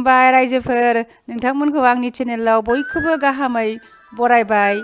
खुलुमबाय रायजोफोर नोंथांमोनखौ आंनि चेनेलाव बयखौबो गाहामै बरायबाय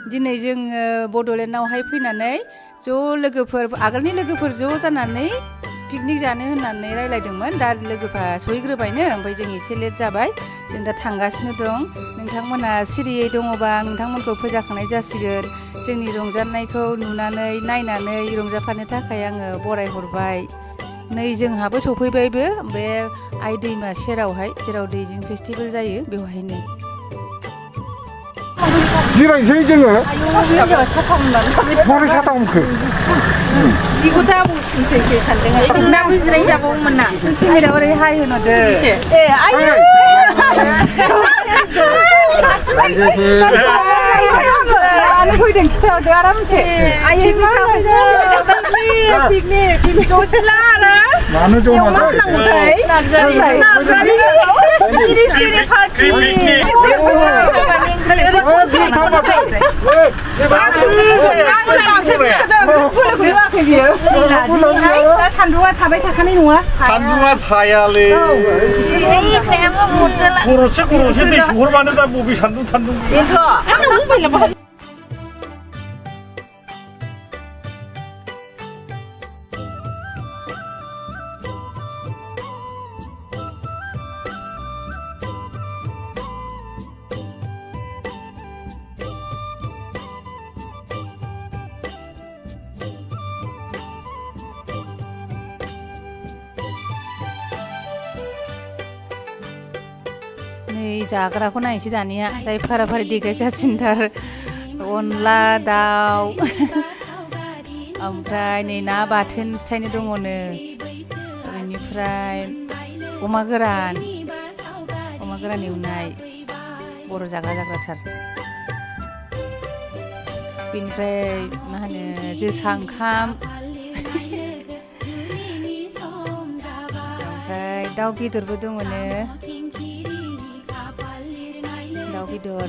दिनै जोङो बड'लेण्डआवहाय फैनानै ज' लोगोफोर आगोलनि लोगोफोर ज' जानानै पिकनिक जानो होननानै रायलायदोंमोन दा लोगोफोरा सहैग्रोबायनो ओमफ्राय जों एसे लेट जाबाय जों दा थांगासिनो दं नोंथांमोना सिरियै दङबा आं नोंथांमोनखौ फोजाखांनाय जासिगोन जोंनि रंजानायखौ नुनानै नायनानै रंजाफानो थाखाय आङो बरायहरबाय नै जोंहाबो सफैबायबो बे आइ दैमा सेरावहाय जेराव दैजिं फेस्टिभेल जायो बेवहायनो जिरायसै जोङो बोरै साथा हमखो 이거 다 보시면 제 산등에 나무 지라이자 보면 나 카메라 오래 하이 해놓대 예 아유 아니 보이den 기타 아람세 아예 피크닉 조슬라라 나는 좀 와서 나자리 이리스티니 파티 산두가 타바이 타카니 누아 산두가 타야래 고로세 내 죽으러 만든다 뭐비 산두 नै जाग्राखौ नायनोसै दानिया जाय फाराफारि देखायगासिनोथार अनला दाउ ओमफ्राय नै ना बाथोन सिथायनो दङनो बेनिफ्राय अमा गोरान एवनाय बर' जाग्राथार बेनिफ्राय मा होनो जोसा ओंखाम ओमफ्राय दाउ बेदरबो दङनो दाउ बेदर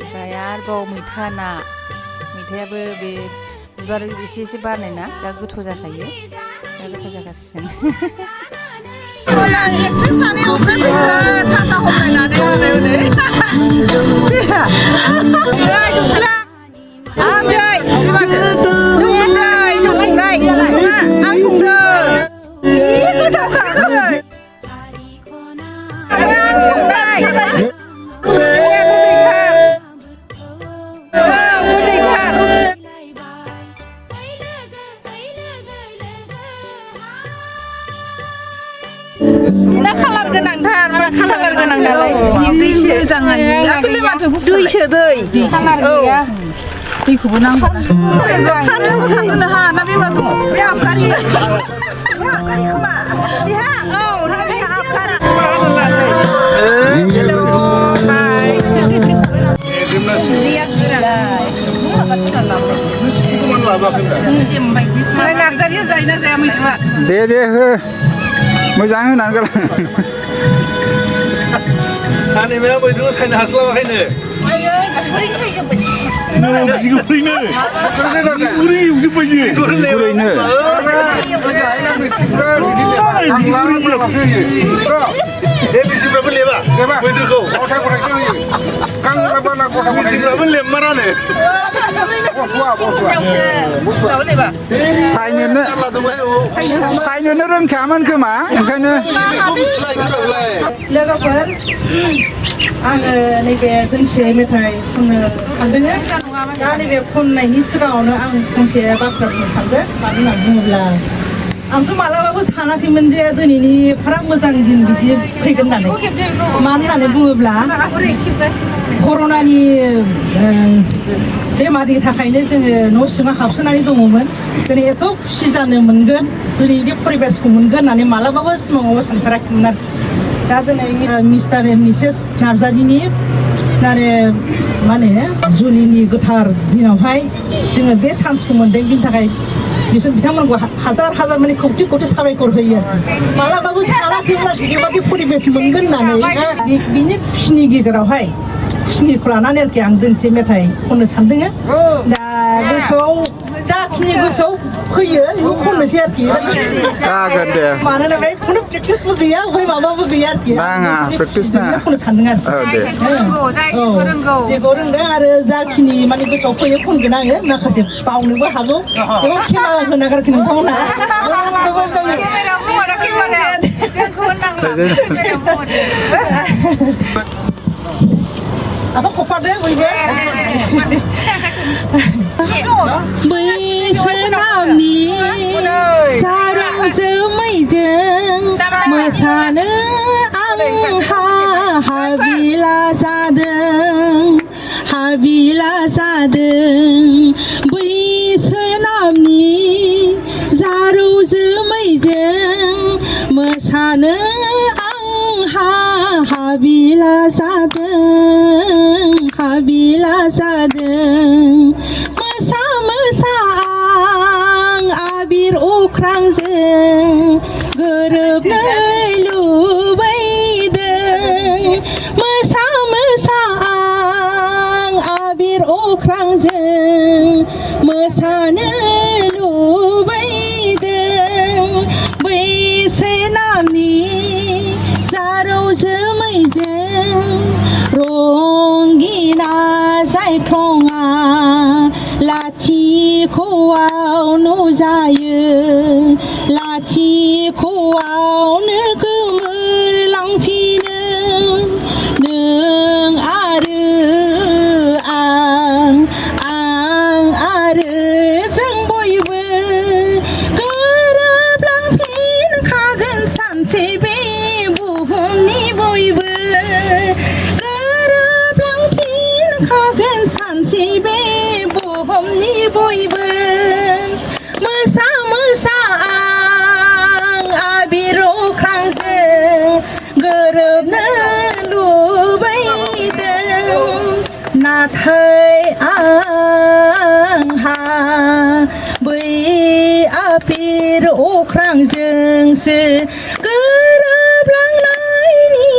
ओमफ्राय आरोबाव मैथा ना मैथायाबो बे बिबार एसे बारनाय ना जा गोथाव जाखायो जा गोथाव जागासिनो एक्ट्रेस सानै ओमफ्राय साथा हमलायनानै 나 칼라र गोनांथार दैसो मोजाङै दैसो दै खालार गैया दैखौबो नांगौ सानदोंनो हा ना बेमार दङ बे आबगारि खोमा बेहा औ ना बे आबगारि नार्जारियाव जायोना जाया मैथ्रुआ दे हो मोजां होनानै गालां सानैमाया मैद्रु सायनो हास्लाबाखैनो बिगुरैनो एवजोब्बाय बिसिफ्राबो लेबा मैद्रुखौ बिसिफ्राबो लेबमारानो सायनोनो रोंखायामोन खोमा ओंखायनो लोगोफोर आङो नैबे जोंसे मेथाइ खननो सानदों दा नैबे खननायनि सिगाङावनो आं फंसे बाथ्रा बुंनो सानदों मानो होननानै बुङोब्ला आंथ' मालाबाबो सानाखैमोन जे दिनैनि एफाराब मोजां दिन बिदि फैगोन होननानै मानो होननानै बुङोब्ला कर'नानि बेमारनि थाखायनो जोङो न' सिङाव हाबसोनानै दङमोन दिनै एथ' खुसि जानो मोनगोन दिनै बे परिबेसखौ मोनगोन होननानै मालाबाबो सिमाङावबो सानफेराखैमोन आरो दा दिनै मिस्टार एन्ड मिसेस नार्जारिनि आरो मा होनो जुलिनि गोथार दिनावहाय जोङो बे चान्सखौ मोनदों बिनि थाखाय बिथांमोनखौ हाजार माने खौथि साबायखर होयो मालाबाबो सानाखैब्ला बेबादि परिबेस मोनगोन होननानै बिनि खुसिनि गेजेरावहाय खुसिनिखौ लानानै आरोखि आं दोंसे मेथाइ खननो सानदों दा गोसोआव जाखिनि गोसोआव फैयो बेखौ खननोसै आरोखि जागोन दे मानोना बेहाय खुनु प्रेक्टिसबो गैया ओमफ्राय माबाबो गैया आरोखि नाङा प्रेक्टिस नाङा खननो सानदों आरो औ दे जेखौ रोंदों आरो जाखिनि माने गोसोआव फैयो खनगोन आङो माखासे बावनोबो हागौ बेखौ खेला होनो गारखि नोंथांमोना apa kopadnya बैसोनामनि जारौ जोमैजों मोसानो आंहा हाबिला जादों बैसोनामनि जारौ जोमैजों मोसानो आंहा हाबिला जादों मोसा मोसा आं आबिर अख्रांजों गोरोबनो लुबैदों मोसा मोसा आं आबिर अख्रांजों मोसानो लुबैदों बैसोनामनि जारौ जोमैजों रंगिना जायख्लङा लाथिख'आव नुजायो लाथिख'आवनो गोमोरलांफिनो नों आरो आं आरो जों बयबो गोरोबलांफिनखागोन सानसे बे बुहुमनि बयबो गोरोबलांफिनखागोन सानसे बे बुहुमनि बयबो मोसा मोसा आं आबिर अख्रांजों गोरोबनो लुबैदों नाथाय आंहा बै आबिर अख्रांजोंसो गोरोबलांनायनि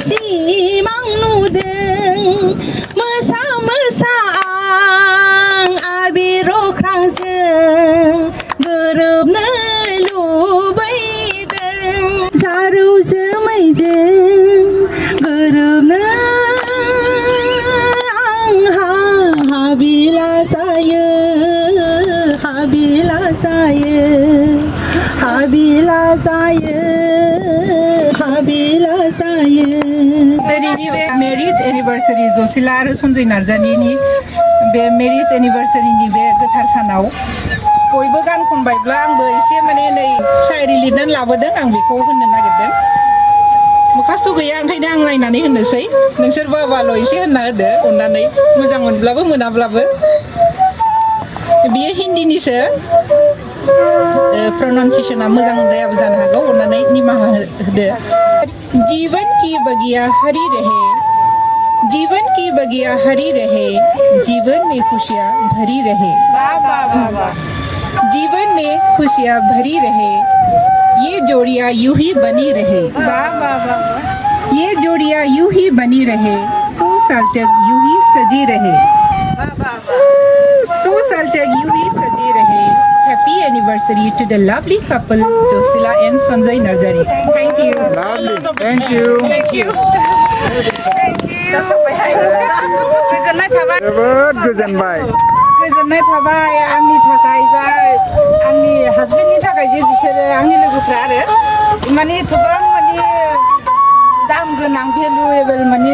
सिमां नुदों मोसा मोसा आं आबिर अख्रांजों गोरोबनो लुबैदों जारौ जोमैजों गोरोबनो आंहा हाबिला जायो दिनैनि बे मेरिज एनिभार्सारि जसिला आरो सन्जय नार्जारिनि बे मेरिज एनिभार्सारिनि बे गोथार सानाव बयबो गान खनबायब्ला आंबो एसे माने नै शायरि लिरनानै लाबोदों आं बेखौ होननो नागिरदों मुखास्थ' गैया ओंखायनो आं नायनानै होनोसै नोंसोर बाबाल' एसे होनना होदो अननानै मोजां मोनब्लाबो मोनाब्लाबो बियो हिन्दीनिसो प्रनाउन्सिएशना मोजां जायाबो जानो हागौ अननानै निमाहा होदो जीवन की बगिया हरी रहे जीवन की बगिया हरी रहे जीवन में खुशियाँ भरी रहे जीवन में खुशियाँ भरी रहे ये जोड़ियाँ यूं ही बनी रहे ये जोड़ियाँ यूं ही बनी रहे 100 साल तक यूं ही सजी रहे 100 साल तक यूं ही सजे रहे Happy anniversary to the lovely couple Josila and Sanjay Narzari. Thank you. lovely thank you गोजोननाय थाबाय जोबोद गोजोनबाय गोजोननाय थाबाय आंनि थाखाय बा आंनि हासबेन्डनि थाखाय जे बिसोरो आंनि लोगोफ्रा आरो माने एथबां माने दाम गोनां भेलुएबल माने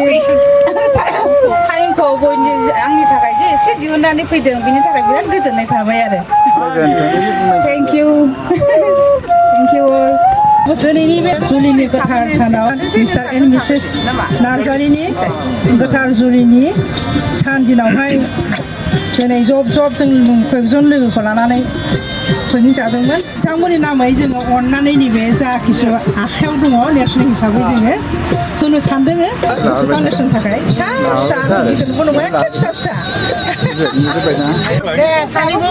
टाइमखौ बयनि आंनि थाखाय जे एसे दिहुननानै फैदों बिनि थाखाय बिराद गोजोननाय थाबाय आरो थेंक इउ अल दिनैनि बे जुलिनि गोथार सानाव मिस्टार एन्ड मिसेस नार्जारिनि गोथार जुलिनि सान दिनावहाय दिनै जब जों कयजन लोगोखौ लानानै पिकनिक जादोंमोन बिथांमोननि नामै जोङो अननानै नैबे जा किसु आखायाव दङ नेरसोन हिसाबै जोङो होनो सानदों फाउन्डेसन थाखाय फिसा फिसा डनेसनबो नङा एखे फिसा फिसा दे सानैबो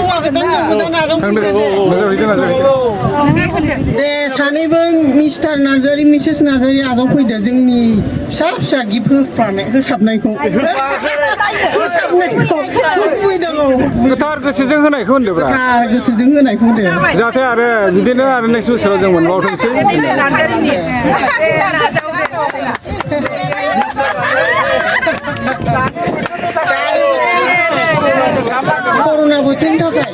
दे सानैबो मिस्टार नार्जारि मिसेस नार्जारि आजावफैदो जोंनि फिसा फिसा गिफ्ट होसाबनायखौ गोथार गोसोजों होनायखौ होनदोब्रा गोसोजों होनायखौ होनदो जाहाथे आरो बिदिनो आरो नेक्स्ट बोसोराव जों मोनबावथोंसै कर'ना बोथोरनि थाखाय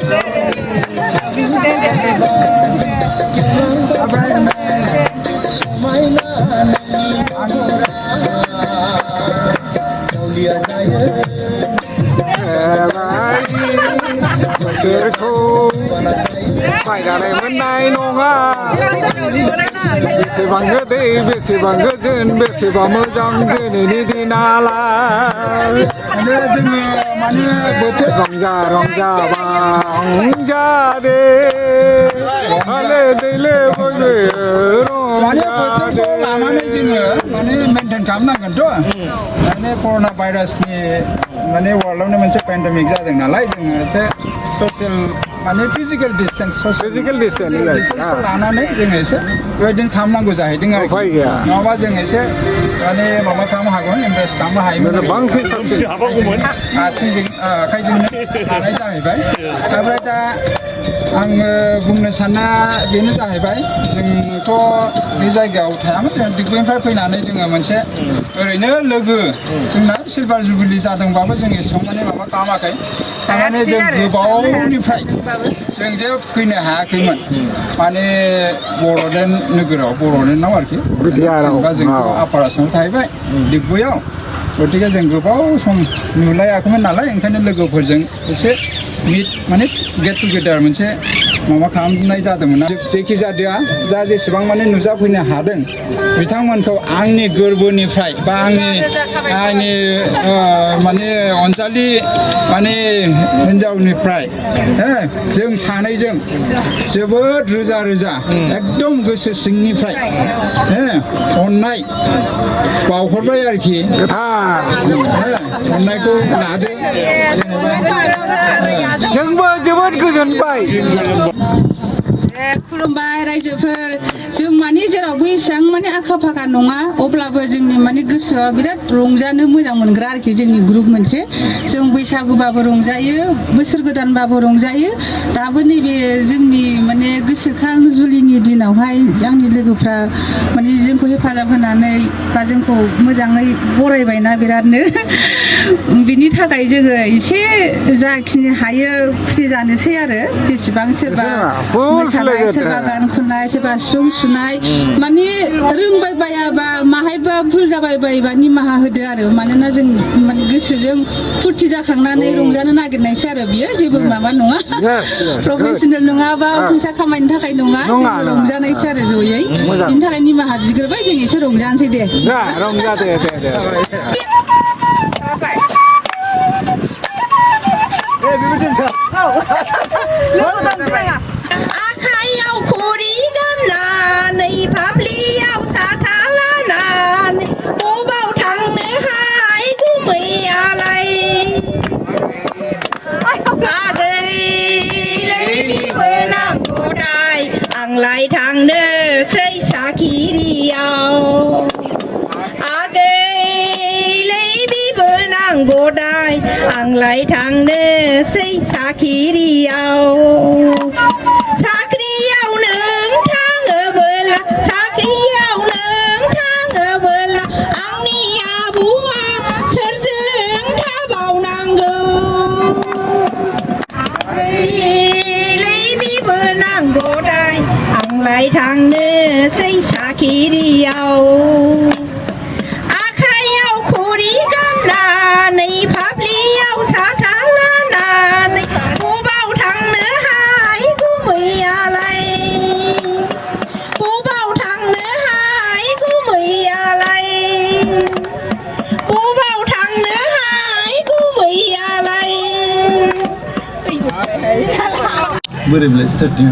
बोसोरखौ बायनानै मोननाय नङा बेसेबां गोदै बेसेबां गोजोन बेसेबा मोजां दिनैनि दिनालाय जोङो माने बोथोर रंजा रंजा रंजा दे हाले दैले बयबो रंजा लानानै जोङो माने मेनटेन खालामनांगोनथ' माने कर'ना भाइरासनि माने वर्ल्डआवनो मोनसे पेन्डेमिक जादों नालाय जोङो एसे ससियेल माने फिजिकेल डिस्टेन्स लानानै जोङो एसे बेबायदिनो खालामनांगौ जाहैदों आरो नङाबा जों एसे माने माबा खालामनो हागौमोन इमप्रेस खालामनो हायोमोन बांसिन आथिंजों आखाइजोंनो हानाय जाहैबाय ओमफ्राय दा आङो बुंनो सानना बेनो जाहैबाय जोंथ' बे जायगायाव थायामोन जों दिग्बिनिफ्राय फैनानै जोङो मोनसे ओरैनो लोगो जोंना सिलभार जुबिलि जादोंबाबो जों एसेबां माने माबा खालामाखै थारमाने जों गोबावनिफ्राय जों जे फैनो हायाखैमोन माने बर'लेण्ड नोगोराव बर'लेण्डआव आरोखि जेनेबा जों आपार आसामाव थाहैबाय दिग्बैयाव गतिके जों गोबाव सम नुलायाखैमोन नालाय ओंखायनो लोगोफोरजों एसे मिट माने गेट टुगेदार मोनसे माबा खालामनाय जादोंमोन जेखि जादोआ जा जेसेबां माने नुजाफैनो हादों बिथांमोनखौ आंनि गोरबोनिफ्राय बा आंनि माने अनजालि माने हिन्जावनिफ्राय जों सानैजों जोबोद रोजा रोजा एकदम गोसो सिंनिफ्राय अननाय बावहरबाय आरोखि अननायखौ लादो जोंबो जोबोद गोजोनबाय खुलुमबाय रायजोफोर जों माने जेरावबो एसेबां माने आखा फाखा नङा अब्लाबो जोंनि माने गोसोआ बिराद रंजानो मोजां मोनग्रा आरोखि जोंनि ग्रुप मोनसे जों बैसागुबाबो रंजायो बोसोर गोदानबाबो रंजायो दाबो नैबे जोंनि माने गोसोखां जुलिनि दिनावहाय आंनि लोगोफ्रा माने जोंखौ हेफाजाब होनानै बा जोंखौ मोजाङै बरायबायना बिरादनो बिनि थाखाय जोङो एसे जाखिनि हायो खुसि जानोसै आरो जेसेबां सोरबा मोसानाय सोरबा गान खननाय सोरबा सिफुं सुनाय माने रोंबाय बायाबा माहायबा भुल जाबाय बायोबा निमाहा होदो आरो मानोना जों माने गोसोजों फुरथि जाखांनानै रंजानो नागिरनायसो आरो बियो जेबो माबा नङा प्रफेसनेल नङा बा फैसा खामायनो थाखाय नङा रंजानायसो आरो जयै बिनि थाखाय निमाहा बिग्रोबाय जों एसे रंजानोसै दे रंजादे दे आखायाव खरि गाननानै फाफ्लियाव साथा लानानै बबाव थांनोहाय गुमैयालाय आगैलैनिबो नांगौ दाय आंलाय थांनोसै साखिरियाव आगैलैनिबो नांगौ दाय आंलाय थांनोसै साखिरियाव साख्रियाव नों थाङोबोला आंनि आबौआ सोरजों थाबावनांगौ आगैलैनिबो नांगौ दाय आंलाय थांनोसै साखिरियाव आखायाव खरि गाननानै फाफ्लियाव साथा लानानै बबाव थांनोहाय गुमैयालाय बबाव थांनोहाय गुमैयालाय बबाव थांनोहाय गुमैयालाय बोरै बेलाय स्टार्टिं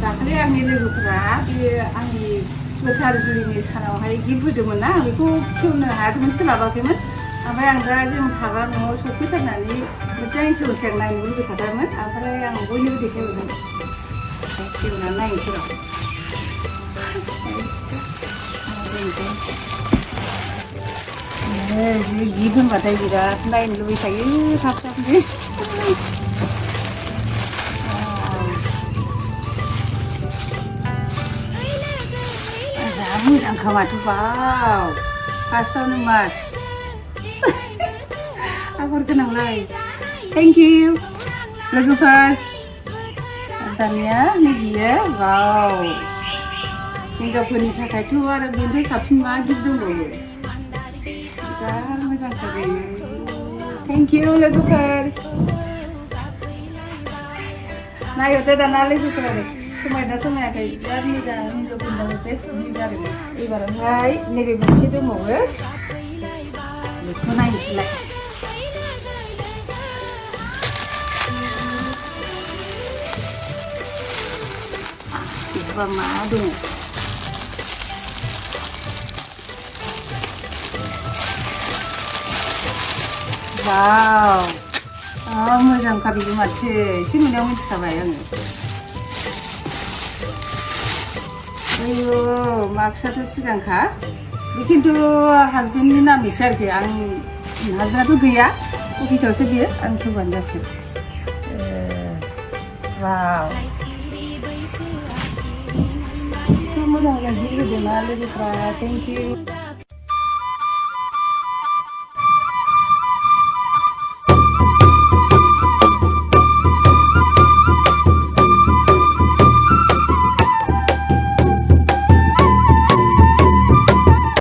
दाखालि आंनि लोगोफोरा बे आंनि गोथार जुलिनि सानावहाय गिफ्ट होदोंमोन ना बेखौ खेवनो हायाखैमोन सोलाबाखैमोन ओमफ्राय आं दा जों थाग्रा न'आव सफैथारनानै मोजाङै खेवसेर नायनो लुबैखादोंमोन ओमफ्राय आं बयनोबो देखायहरगोन खेवनानै नायनोसै र' बे गिफ्ट होनबाथाय बिराद नायनो लुबैखायो थाब थाबनो मोजांखा माथो बाव फार्स्टआवनो मार्क्स आगर गोनांलाय थेंक इउ लोगोफोर दानिया नैबेयो वाव हिन्जावफोरनि थाखायथ' आरो बेनिफ्राय साबसिन मा गिफ्ट दंबावो जा मोजांखा बेयो थेंक इउ लोगोफोर नायहरदो दाना लोगोफोर समायना समायाखै बिराद मोजां हिन्जावफोरनि बेस्ट गिफ्ट आरो एबारावहाय नैबे मोनसे दंबावो बेखौ नायनोसैलाय बेखौबा मा दङ वाव मोजांखा बेबो माथो एसे नुनायाव मिथिखाबाय आङो आयु मार्क्सआथ' सिगांखा बे खिन्थु हासबेन्डनि नामैसो आरोखि आं हासबेन्डआथ' गैया अफिसावसो बियो आं खेवबानो जासिगोन वाव मोजां गिफ्ट होदोंना लोगोफ्रा थेंक इउ